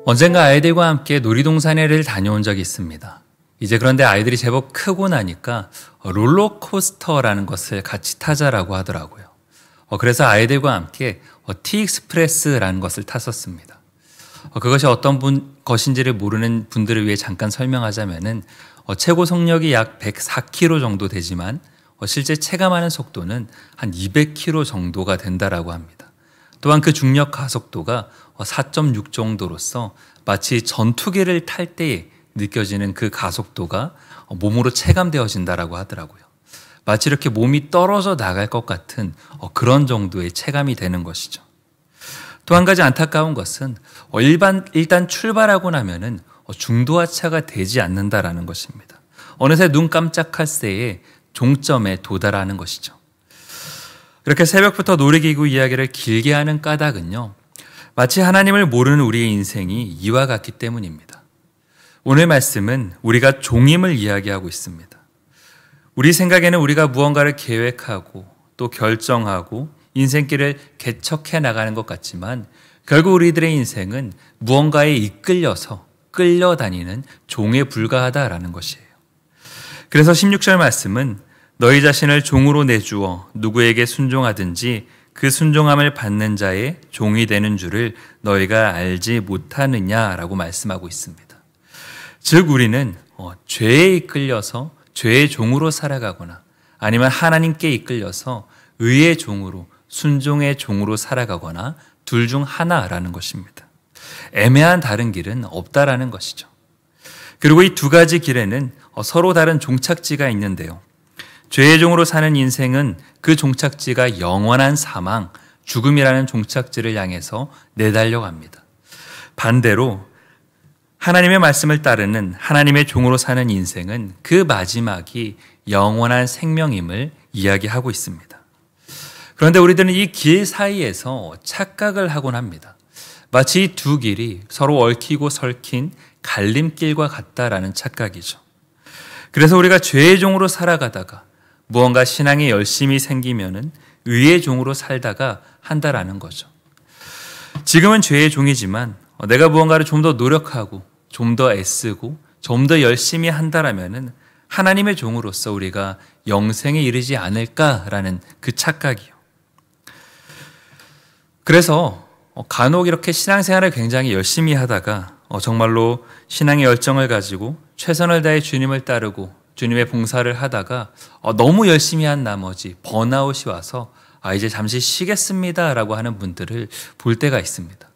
언젠가 아이들과 함께 놀이동산에를 다녀온 적이 있습니다. 이제 그런데 아이들이 제법 크고 나니까 롤러코스터라는 것을 같이 타자라고 하더라고요. 그래서 아이들과 함께 티익스프레스라는 것을 탔었습니다. 그것이 어떤 것인지를 모르는 분들을 위해 잠깐 설명하자면은 최고 속력이 약 104km 정도 되지만 실제 체감하는 속도는 한 200km 정도가 된다라고 합니다. 또한 그 중력 가속도가 4.6 정도로서 마치 전투기를 탈 때에 느껴지는 그 가속도가 몸으로 체감되어진다라고 하더라고요. 마치 이렇게 몸이 떨어져 나갈 것 같은 그런 정도의 체감이 되는 것이죠. 또 한 가지 안타까운 것은 일단 출발하고 나면은 중도하차가 되지 않는다라는 것입니다. 어느새 눈 깜짝할 새에 종점에 도달하는 것이죠. 이렇게 새벽부터 놀이기구 이야기를 길게 하는 까닭은요, 마치 하나님을 모르는 우리의 인생이 이와 같기 때문입니다. 오늘 말씀은 우리가 종임을 이야기하고 있습니다. 우리 생각에는 우리가 무언가를 계획하고 또 결정하고 인생길을 개척해 나가는 것 같지만 결국 우리들의 인생은 무언가에 이끌려서 끌려다니는 종에 불과하다라는 것이에요. 그래서 16절 말씀은 너희 자신을 종으로 내주어 누구에게 순종하든지 그 순종함을 받는 자의 종이 되는 줄을 너희가 알지 못하느냐라고 말씀하고 있습니다. 즉 우리는 죄에 이끌려서 죄의 종으로 살아가거나 아니면 하나님께 이끌려서 의의 종으로 순종의 종으로 살아가거나 둘 중 하나라는 것입니다. 애매한 다른 길은 없다라는 것이죠. 그리고 이 두 가지 길에는 서로 다른 종착지가 있는데요. 죄의 종으로 사는 인생은 그 종착지가 영원한 사망, 죽음이라는 종착지를 향해서 내달려갑니다. 반대로 하나님의 말씀을 따르는 하나님의 종으로 사는 인생은 그 마지막이 영원한 생명임을 이야기하고 있습니다. 그런데 우리들은 이 길 사이에서 착각을 하곤 합니다. 마치 이 두 길이 서로 얽히고 설킨 갈림길과 같다라는 착각이죠. 그래서 우리가 죄의 종으로 살아가다가 무언가 신앙에 열심이 생기면은 의의 종으로 살다가 한다라는 거죠. 지금은 죄의 종이지만 내가 무언가를 좀 더 노력하고 좀 더 애쓰고 좀 더 열심히 한다라면은 하나님의 종으로서 우리가 영생에 이르지 않을까라는 그 착각이요. 그래서 간혹 이렇게 신앙생활을 굉장히 열심히 하다가 정말로 신앙의 열정을 가지고 최선을 다해 주님을 따르고 주님의 봉사를 하다가 너무 열심히 한 나머지 번아웃이 와서 이제 잠시 쉬겠습니다 라고 하는 분들을 볼 때가 있습니다.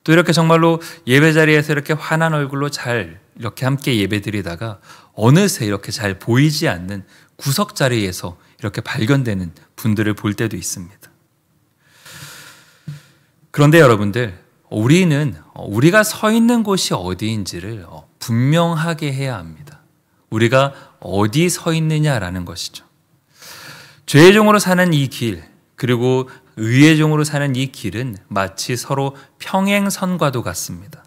또 이렇게 정말로 예배 자리에서 이렇게 환한 얼굴로 잘 이렇게 함께 예배 드리다가 어느새 이렇게 잘 보이지 않는 구석 자리에서 이렇게 발견되는 분들을 볼 때도 있습니다. 그런데 여러분들, 우리가 서 있는 곳이 어디인지를 분명하게 해야 합니다. 우리가 어디 서 있느냐라는 것이죠. 죄의 종으로 사는 이 길, 그리고 의의 종으로 사는 이 길은 마치 서로 평행선과도 같습니다.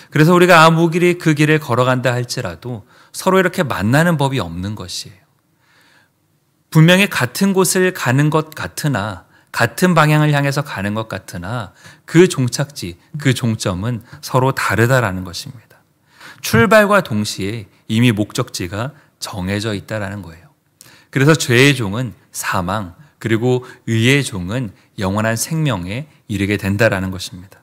그래서 우리가 아무 길이 그 길을 걸어간다 할지라도 서로 이렇게 만나는 법이 없는 것이에요. 분명히 같은 곳을 가는 것 같으나 같은 방향을 향해서 가는 것 같으나 그 종착지, 그 종점은 서로 다르다라는 것입니다. 출발과 동시에 이미 목적지가 정해져 있다라는 거예요. 그래서 죄의 종은 사망, 그리고 의의 종은 영원한 생명에 이르게 된다라는 것입니다.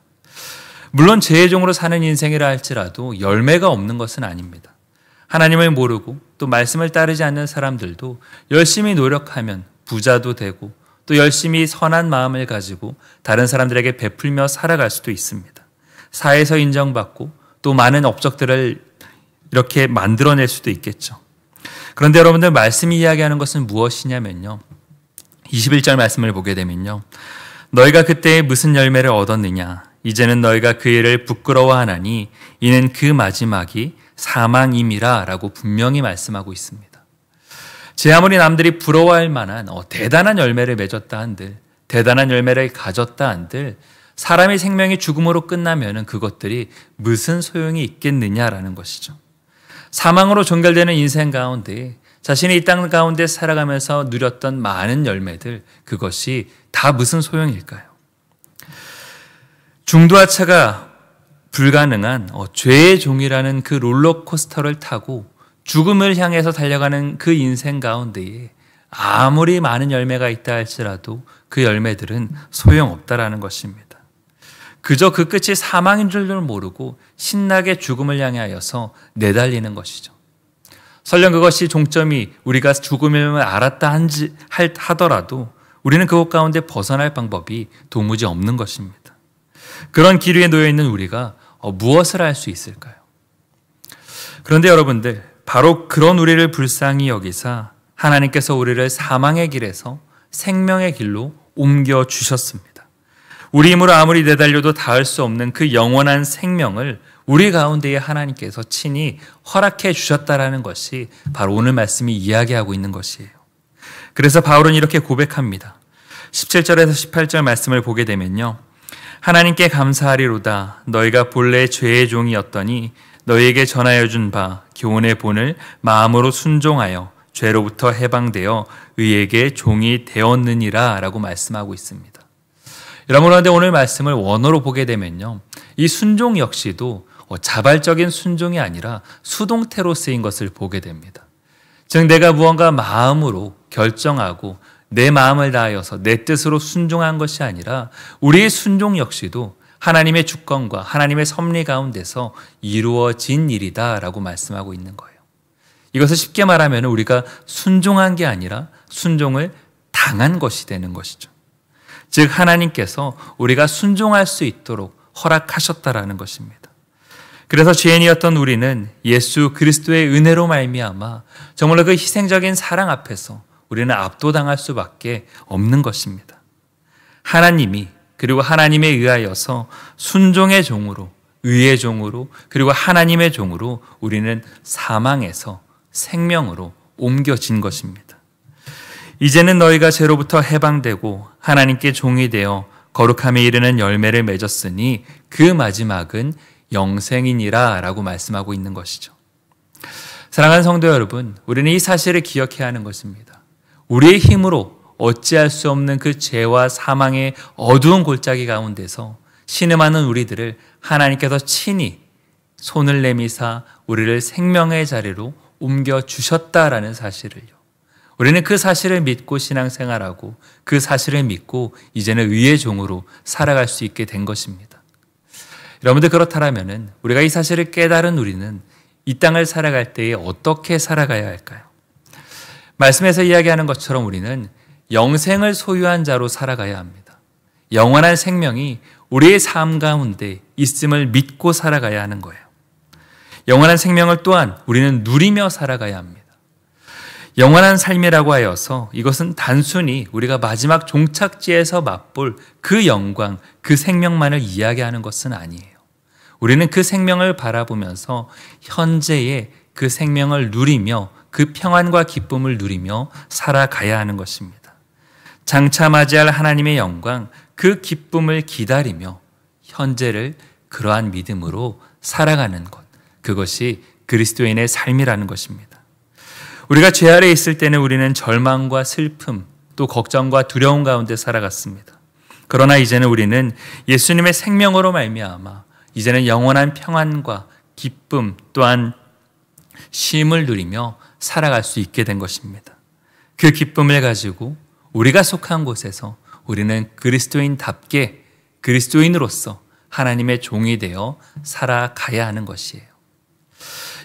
물론 죄의 종으로 사는 인생이라 할지라도 열매가 없는 것은 아닙니다. 하나님을 모르고 또 말씀을 따르지 않는 사람들도 열심히 노력하면 부자도 되고 또 열심히 선한 마음을 가지고 다른 사람들에게 베풀며 살아갈 수도 있습니다. 사회에서 인정받고 또 많은 업적들을 이렇게 만들어낼 수도 있겠죠. 그런데 여러분들 말씀이 이야기하는 것은 무엇이냐면요. 21절 말씀을 보게 되면요. 너희가 그때에 무슨 열매를 얻었느냐. 이제는 너희가 그 일을 부끄러워하나니 이는 그 마지막이 사망임이라 라고 분명히 말씀하고 있습니다. 제 아무리 남들이 부러워할 만한 대단한 열매를 맺었다 한들, 대단한 열매를 가졌다 한들 사람의 생명이 죽음으로 끝나면 그것들이 무슨 소용이 있겠느냐라는 것이죠. 사망으로 종결되는 인생 가운데 자신이 이 땅 가운데 살아가면서 누렸던 많은 열매들, 그것이 다 무슨 소용일까요? 중도하차가 불가능한 죄의 종이라는 그 롤러코스터를 타고 죽음을 향해서 달려가는 그 인생 가운데에 아무리 많은 열매가 있다 할지라도 그 열매들은 소용없다라는 것입니다. 그저 그 끝이 사망인 줄도 모르고 신나게 죽음을 향하여서 내달리는 것이죠. 설령 그것이 종점이 우리가 죽음임을 알았다 하더라도 우리는 그곳 가운데 벗어날 방법이 도무지 없는 것입니다. 그런 길 위에 놓여 있는 우리가 무엇을 할 수 있을까요? 그런데 여러분들, 바로 그런 우리를 불쌍히 여기사 하나님께서 우리를 사망의 길에서 생명의 길로 옮겨 주셨습니다. 우리 힘으로 아무리 내달려도 닿을 수 없는 그 영원한 생명을 우리 가운데에 하나님께서 친히 허락해 주셨다라는 것이 바로 오늘 말씀이 이야기하고 있는 것이에요. 그래서 바울은 이렇게 고백합니다. 17절에서 18절 말씀을 보게 되면요. 하나님께 감사하리로다. 너희가 본래 죄의 종이었더니 너희에게 전하여 준 바 교훈의 본을 마음으로 순종하여 죄로부터 해방되어 의에게 종이 되었느니라 라고 말씀하고 있습니다. 여러분, 그런데 오늘 말씀을 원어로 보게 되면요. 이 순종 역시도 자발적인 순종이 아니라 수동태로 쓰인 것을 보게 됩니다. 즉 내가 무언가 마음으로 결정하고 내 마음을 다하여서 내 뜻으로 순종한 것이 아니라 우리의 순종 역시도 하나님의 주권과 하나님의 섭리 가운데서 이루어진 일이다라고 말씀하고 있는 거예요. 이것을 쉽게 말하면 우리가 순종한 게 아니라 순종을 당한 것이 되는 것이죠. 즉 하나님께서 우리가 순종할 수 있도록 허락하셨다라는 것입니다. 그래서 죄인이었던 우리는 예수 그리스도의 은혜로 말미암아 정말로 그 희생적인 사랑 앞에서 우리는 압도당할 수밖에 없는 것입니다. 하나님이 그리고 하나님에 의하여서 순종의 종으로, 의의 종으로, 그리고 하나님의 종으로 우리는 사망에서 생명으로 옮겨진 것입니다. 이제는 너희가 죄로부터 해방되고 하나님께 종이 되어 거룩함에 이르는 열매를 맺었으니 그 마지막은 영생이니라 라고 말씀하고 있는 것이죠. 사랑하는 성도 여러분, 우리는 이 사실을 기억해야 하는 것입니다. 우리의 힘으로 어찌할 수 없는 그 죄와 사망의 어두운 골짜기 가운데서 신음하는 우리들을 하나님께서 친히 손을 내미사 우리를 생명의 자리로 옮겨주셨다라는 사실을요. 우리는 그 사실을 믿고 신앙생활하고 그 사실을 믿고 이제는 의의 종으로 살아갈 수 있게 된 것입니다. 여러분들, 그렇다면 우리가 이 사실을 깨달은 우리는 이 땅을 살아갈 때에 어떻게 살아가야 할까요? 말씀에서 이야기하는 것처럼 우리는 영생을 소유한 자로 살아가야 합니다. 영원한 생명이 우리의 삶 가운데 있음을 믿고 살아가야 하는 거예요. 영원한 생명을 또한 우리는 누리며 살아가야 합니다. 영원한 삶이라고 하여서 이것은 단순히 우리가 마지막 종착지에서 맛볼 그 영광, 그 생명만을 이야기하는 것은 아니에요. 우리는 그 생명을 바라보면서 현재의 그 생명을 누리며 그 평안과 기쁨을 누리며 살아가야 하는 것입니다. 장차 맞이할 하나님의 영광, 그 기쁨을 기다리며 현재를 그러한 믿음으로 살아가는 것, 그것이 그리스도인의 삶이라는 것입니다. 우리가 죄 아래 있을 때는 우리는 절망과 슬픔, 또 걱정과 두려움 가운데 살아갔습니다. 그러나 이제는 우리는 예수님의 생명으로 말미암아 이제는 영원한 평안과 기쁨 또한 쉼을 누리며 살아갈 수 있게 된 것입니다. 그 기쁨을 가지고 우리가 속한 곳에서 우리는 그리스도인답게 그리스도인으로서 하나님의 종이 되어 살아가야 하는 것이에요.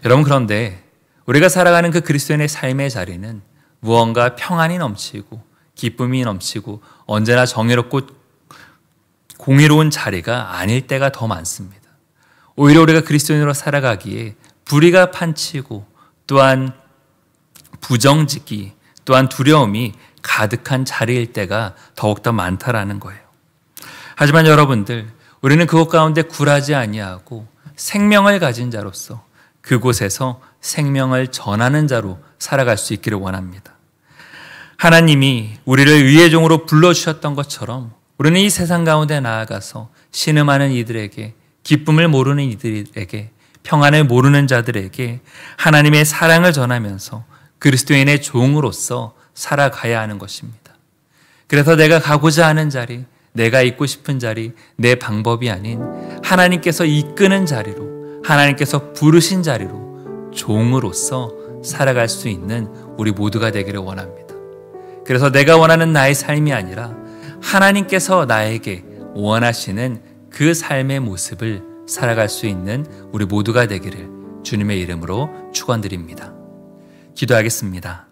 여러분, 그런데 우리가 살아가는 그 그리스도인의 삶의 자리는 무언가 평안이 넘치고 기쁨이 넘치고 언제나 정의롭고 공의로운 자리가 아닐 때가 더 많습니다. 오히려 우리가 그리스도인으로 살아가기에 불의가 판치고 또한 부정직이 또한 두려움이 가득한 자리일 때가 더욱더 많다라는 거예요. 하지만 여러분들, 우리는 그곳 가운데 굴하지 아니하고 생명을 가진 자로서 그곳에서 생명을 전하는 자로 살아갈 수 있기를 원합니다. 하나님이 우리를 의의 종으로 불러주셨던 것처럼 우리는 이 세상 가운데 나아가서 신음하는 이들에게, 기쁨을 모르는 이들에게, 평안을 모르는 자들에게 하나님의 사랑을 전하면서 그리스도인의 종으로서 살아가야 하는 것입니다. 그래서 내가 가고자 하는 자리, 내가 있고 싶은 자리, 내 방법이 아닌 하나님께서 이끄는 자리로, 하나님께서 부르신 자리로 종으로서 살아갈 수 있는 우리 모두가 되기를 원합니다. 그래서 내가 원하는 나의 삶이 아니라 하나님께서 나에게 원하시는 그 삶의 모습을 살아갈 수 있는 우리 모두가 되기를 주님의 이름으로 축원드립니다. 기도하겠습니다.